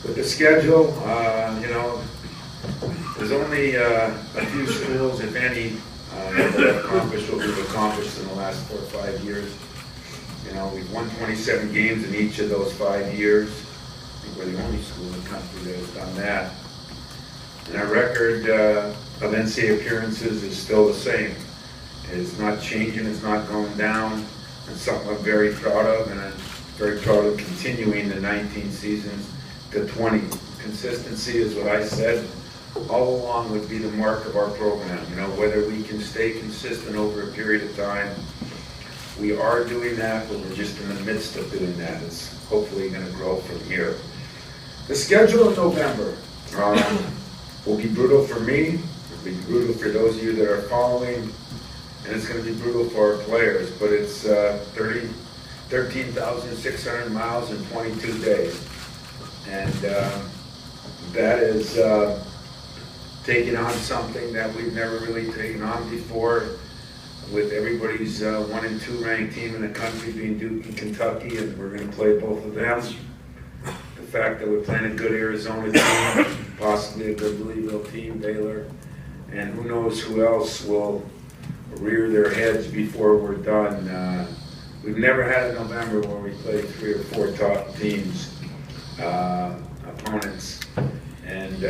With the schedule, you know, there's only a few schools, if any, that have accomplished what we've accomplished in the last 4 or 5 years. You know, we've won 27 games in each of those 5 years. I think we're the only school in the country that has done that. And our record of NCAA appearances is still the same. It's not changing, it's not going down. It's something I'm very proud of, and I'm very proud of continuing the 19 seasons to 20. Consistency is what I said all along would be the mark of our program. You know, whether we can stay consistent over a period of time. We are doing that, but we're just in the midst of doing that. It's hopefully going to grow from here. The schedule in November will be brutal for me. It'll be brutal for those of you that are following, and it's going to be brutal for our players. But it's 13,600 miles in 22 days. And that is taking on something that we've never really taken on before, with everybody's 1 and 2 ranked team in the country being Duke and Kentucky, and we're going to play both of them. The fact that we're playing a good Arizona team, possibly a good Louisville team, Baylor, and who knows who else will rear their heads before we're done. We've never had a November where we play 3 or 4 top teams, opponents, and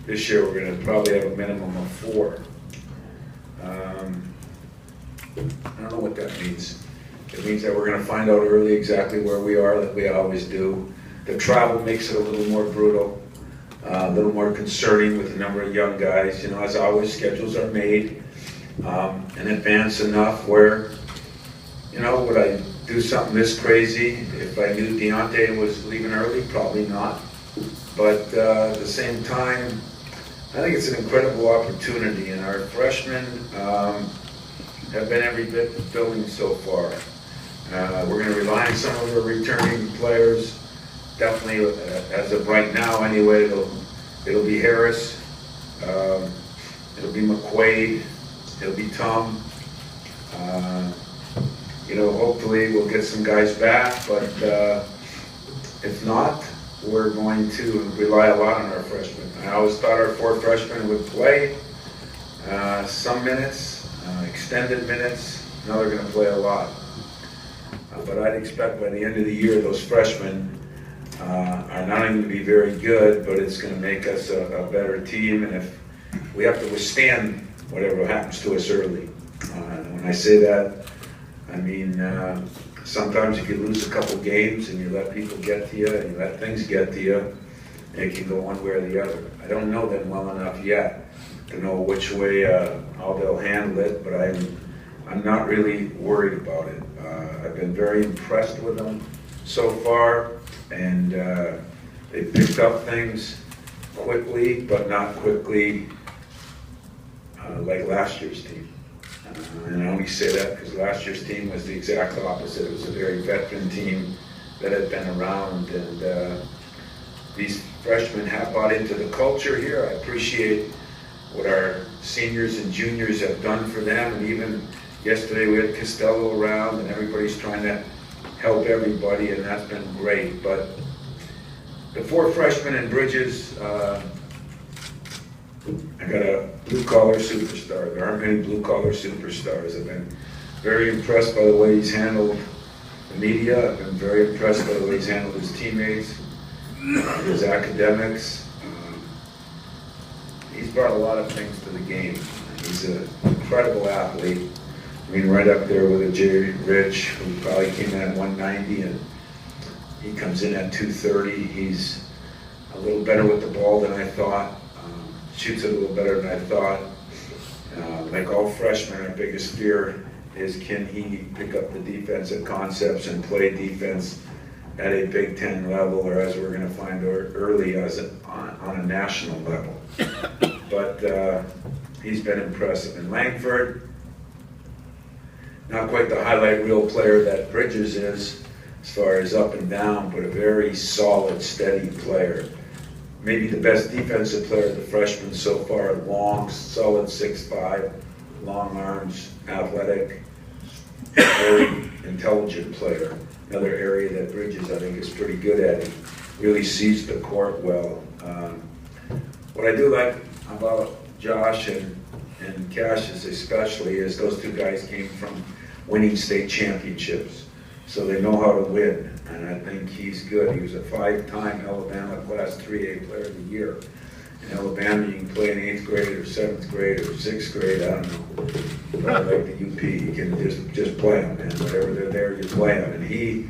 this year we're going to probably have a minimum of 4. I don't know what that means. It means that we're going to find out early exactly where we are, like we always do. The travel makes it a little more brutal, a little more concerning with the number of young guys. You know, as always, schedules are made in advance enough where, you know, would I do something this crazy if I knew Deontay was leaving early? Probably not. But at the same time, I think it's an incredible opportunity, and our freshmen have been every bit fulfilling so far. We're going to rely on some of the returning players. Definitely, as of right now anyway, it'll be Harris, it'll be McQuaid, it'll be Tom. You know, hopefully we'll get some guys back, but if not, we're going to rely a lot on our freshmen. I always thought our 4 freshmen would play some minutes, extended minutes. Now they're going to play a lot. But I'd expect by the end of the year, those freshmen are not only going to be very good, but it's going to make us a better team. And if we have to withstand whatever happens to us early. When I say that, I mean, sometimes if you lose a couple games and you let people get to you and you let things get to you, it can go one way or the other. I don't know them well enough yet to know which way how they'll handle it, but I'm not really worried about it. I've been very impressed with them so far, and they picked up things quickly, but not quickly like last year's team. And I only say that because last year's team was the exact opposite. It was a very veteran team that had been around, and these freshmen have bought into the culture here. I appreciate what our seniors and juniors have done for them, and even yesterday we had Costello around, and everybody's trying to help everybody, and that's been great. But the 4 freshmen in Bridges, I got a blue-collar superstar. There aren't many blue-collar superstars. I've been very impressed by the way he's handled the media. I've been very impressed by the way he's handled his teammates, his academics. He's brought a lot of things to the game. He's an incredible athlete. I mean, right up there with a Jerry Rich, who probably came in at 190, and he comes in at 230. He's a little better with the ball than I thought. Shoots a little better than I thought. Like all freshmen, our biggest fear is, can he pick up the defensive concepts and play defense at a Big Ten level, or as we're going to find early, on a national level. But he's been impressive. And Langford, not quite the highlight reel player that Bridges is, as far as up and down, but a very solid, steady player. Maybe the best defensive player of the freshmen so far. Long, solid 6'5", long arms, athletic, very intelligent player. Another area that Bridges, I think, is pretty good at. really sees the court well. What I do like about Josh and Cassius especially is those two guys came from winning state championships, so they know how to win, and I think he's good. He was a 5-time Alabama Class 3A Player of the Year. In Alabama, you can play in 8th grade or 7th grade or 6th grade, I don't know. But like the UP, you can just play them, and whatever they're there, you play them. And he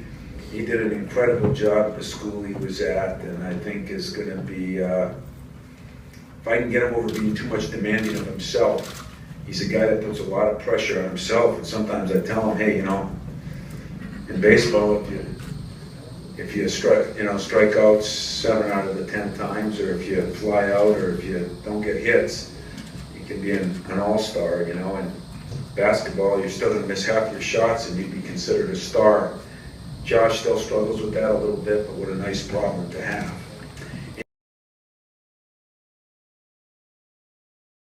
did an incredible job at the school he was at, and I think is going to be, if I can get him over being too much demanding of himself, he's a guy that puts a lot of pressure on himself, and sometimes I tell him, hey, you know, in baseball, if you strike out 7 out of the 10 times, or if you fly out, or if you don't get hits, you can be an all-star, you know. And basketball, you're still going to miss half your shots, and you'd be considered a star. Josh still struggles with that a little bit, but what a nice problem to have.